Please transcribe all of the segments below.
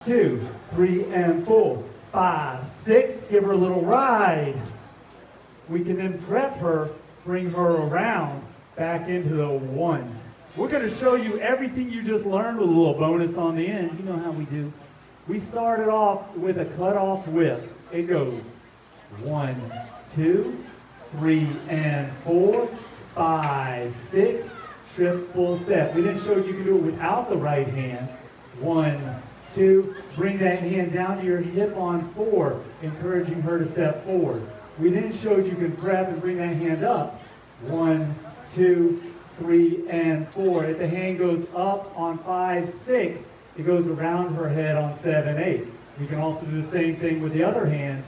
2, 3, and 4, 5, 6. Give her a little ride. We can then prep her, bring her around back into the 1. We're going to show you everything you just learned with a little bonus on the end. You know how we do. We started off with a cutoff whip. It goes 1, 2, 3, and 4, 5, 6. Trip, full step. We then showed you can do it without the right hand. 1, 2. Bring that hand down to your hip on 4, encouraging her to step forward. We then showed you can prep and bring that hand up. 1, 2, 3, and 4. If the hand goes up on 5, 6, it goes around her head on 7, 8. You can also do the same thing with the other hand.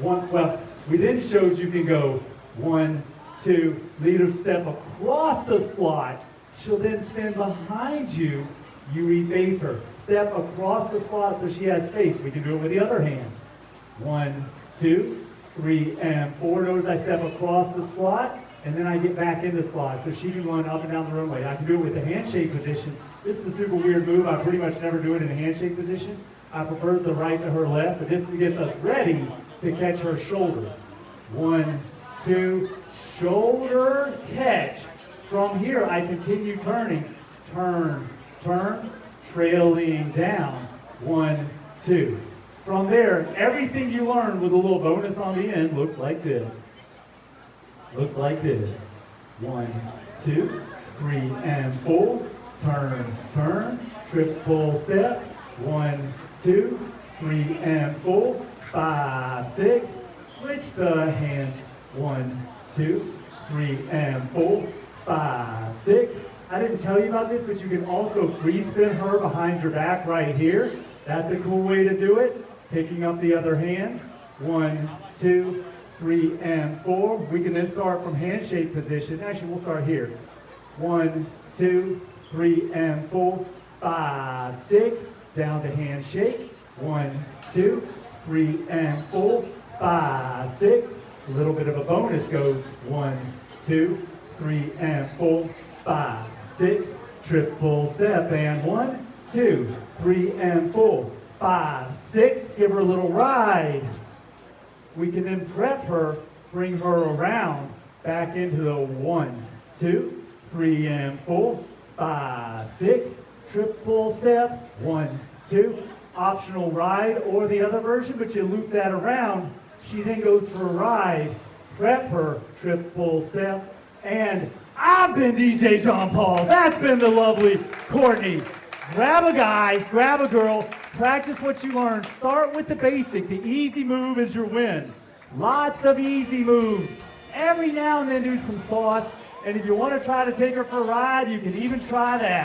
We then showed you can go 1, 2, lead her step across the slot. She'll then stand behind you. You reface her. Step across the slot so she has space. We can do it with the other hand. 1, 2, 3, and 4. Notice I step across the slot, and then I get back in the slot so she can run up and down the runway. I can do it with the handshake position. This is a super weird move. I pretty much never do it in a handshake position. I prefer the right to her left, but this gets us ready to catch her shoulder. 1, 2, shoulder catch. From here, I continue turning. Turn, turn, trailing down. 1, 2. From there, everything you learned with a little bonus on the end looks like this. Looks like this. 1, 2, 3, and 4. Turn, turn, triple step. 1, 2, 3, and 4. 5, 6. Switch the hands. 1, 2, 3, and 4. 5, 6. I didn't tell you about this, but you can also free spin her behind your back right here. That's a cool way to do it. Picking up the other hand. 1, 2, 3, and 4. We can then start from handshake position. Actually, we'll start here. 1, 2, 3, and 4. 5, 6. Down to handshake. 1, 2, 3, and 4. 5, 6. A little bit of a bonus goes 1, 2, 3, and 4. 5, 6. Triple step. And 1, 2, 3, and 4. 5, 6. Give her a little ride. We can then prep her, bring her around back into the 1, 2, 3, and 4. 5, 6. Triple step. 1, 2. Optional ride or the other version, but you loop that around. She then goes for a ride. Prep her, triple step. And I've been DJ John Paul. That's been the lovely Kortnee. Grab a guy, grab a girl, practice what you learned. Start with the basic. The easy move is your win. Lots of easy moves. Every now and then do some sauce. And if you want to try to take her for a ride, you can even try that.